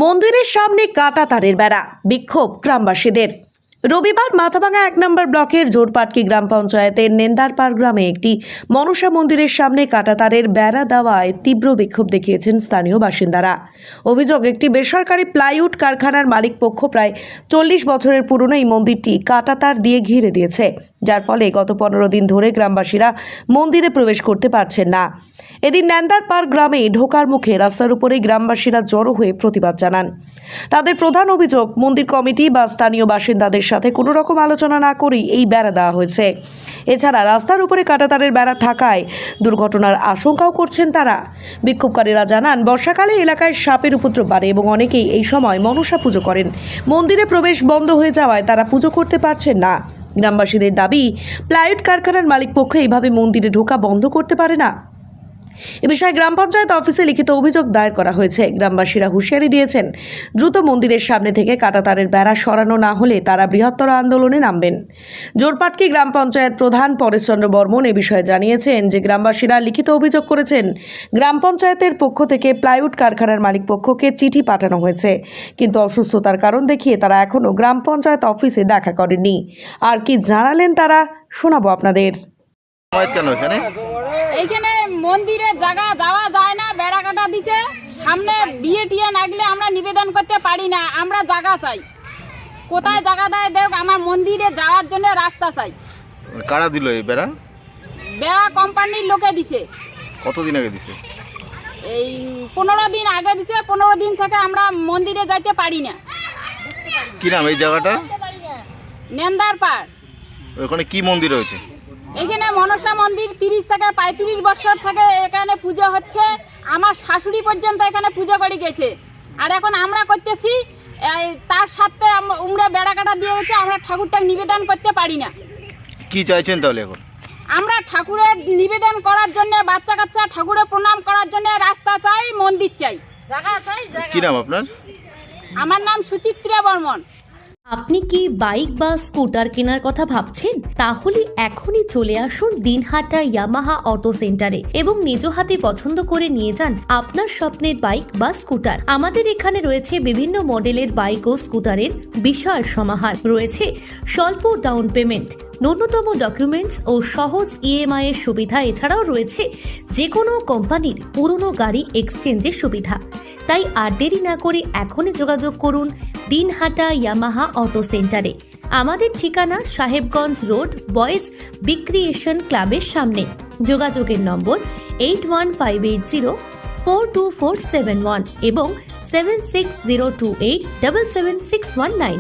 মন্দিরের সামনে কাটা তারের বেড়া, বিক্ষোভ গ্রামবাসীদের। রবিবার মাথাভাঙা 1 নম্বর ব্লকের জোরপাটকি গ্রাম পঞ্চায়েতের নেন্দারপাড় গ্রামে একটি মনসা মন্দিরের সামনে কাটা তারের বেড়া দেওয়ায় তীব্র বিক্ষোভ দেখিয়েছেন স্থানীয় বাসিন্দারা। অভিযোগ, একটি বেসরকারি প্লাইউড কারখানার মালিক পক্ষ প্রায় 40 বছরের পুরনো এই মন্দিরটি কাটা তার দিয়ে ঘিরে দিয়েছে, যার ফলে গত 15 দিন ধরে গ্রামবাসীরা মন্দিরে প্রবেশ করতে পারছেন না। এদিন নেন্দারপাড় গ্রামে ঢোকার মুখে রাস্তার উপরেই গ্রামবাসীরা জড়ো হয়ে প্রতিবাদ জানান। তাদের প্রধান অভিযোগ, মন্দির কমিটি বা স্থানীয় বাসিন্দাদের সাথে কোনো রকম আলোচনা না করেই এই বেড়া দেওয়া হয়েছে। এছাড়া রাস্তার উপরে কাঁটাতারের বেড়া থাকায় দুর্ঘটনার আশঙ্কাও করছেন তারা। বিক্ষোভকারীরা জানান, বর্ষাকালে এলাকায় সাপের উপদ্রব বাড়ে এবং অনেকেই এই সময় মনসা পুজো করেন। মন্দিরে প্রবেশ বন্ধ হয়ে যাওয়ায় তারা পুজো করতে পারছেন না। গ্রামবাসীদের দাবি, প্লাইউড কারখানার মালিক পক্ষ এইভাবে মন্দিরে ঢোকা বন্ধ করতে পারে না। এ বিষয়ে গ্রাম পঞ্চায়েত অফিসে লিখিত অভিযোগ দায়ের করা হয়েছে। গ্রামবাসীরা হুঁশিয়ারি দিয়েছেন, দ্রুত মন্দিরের সামনে থেকে কাঁটাতারের বেড়া সরানো না হলে তারা বৃহত্তর আন্দোলনে নামবেন। জোরপাটকি গ্রাম পঞ্চায়েত প্রধান পরেশচন্দ্র বর্মন এ বিষয়ে জানিয়েছেন যে গ্রামবাসীরা লিখিত অভিযোগ করেছেন, গ্রাম পঞ্চায়েতের পক্ষ থেকে প্লাইউড কারখানার মালিক পক্ষকে চিঠি পাঠানো হয়েছে, কিন্তু অসুস্থতার কারণ দেখিয়ে তারা এখনও গ্রাম পঞ্চায়েত অফিসে দেখা করেননি। আর কি জানালেন তারা, শোনাবো আপনাদের। এইখানে মন্দিরে জায়গা যাওয়া যায় না, বেড়া কাটা দিচ্ছে। সামনে বিয়ে টিয়ে লাগলে আমরা নিবেদন করতে পারি না, আমরা জায়গা চাই। কোথায় জায়গা দেয় দেখ, আমার মন্দিরে যাওয়ার জন্য রাস্তা চাই। কারা দিল এই বেড়া? বেড়া কোম্পানির লোকে দিছে। কতদিন আগে দিছে? এই 15 দিন আগে দিছে। 15 দিন থেকে আমরা মন্দিরে যাইতে পারি না। কি নাম এই জায়গাটা? নেন্দারপাড়। ওখানে কি মন্দির রয়েছে? এখানে মনসা মন্দির 30 থেকে 35 বছর থেকে এখানে পুজো হচ্ছে। আমার শাশুড়ি পর্যন্ত এখানে পুজো করে গেছে। আর এখন আমরা করতেছি, তার সাথে আমরা বেড়া কাটা দিয়ে হচ্ছে, আমরা ঠাকুরটা নিবেদন করতে পারি না। কি চাইছেন তাহলে এখন? আমরা ঠাকুরের নিবেদন করার জন্য, বাচ্চা কাচ্চা ঠাকুরের প্রণাম করার জন্য রাস্তা চাই, মন্দির চাই, জায়গা চাই। কি নাম আপনার? আমার নাম সুচিত্রা বর্মন। আপনি কি বাইক বা স্কুটার কেনার কথা ভাবছেন? তাহলে এখনই চলে আসুন দিনহাটা ইয়ামাহা অটো সেন্টারে এবং নিজ হাতে পছন্দ করে নিয়ে যান আপনার স্বপ্নের বাইক বা স্কুটার। আমাদের এখানে রয়েছে বিভিন্ন মডেলের বাইক ও স্কুটারের বিশাল সমাহার। রয়েছে স্বল্প ডাউন পেমেন্ট, ন্যূনতম ডকুমেন্টস ও সহজ ইএমআই এর সুবিধা। এছাড়াও রয়েছে যে কোনো কোম্পানির পুরনো গাড়ি এক্সচেঞ্জের সুবিধা। তাই আর দেরি না করে এখনই যোগাযোগ করুন দিনহাটা ইয়ামাহা অটো সেন্টারে। আমাদের ঠিকানা সাহেবগঞ্জ রোড, বয়েজ বিক্রিয়েশন ক্লাবের সামনে। যোগাযোগের নম্বর 8158042471 এবং 7602877619।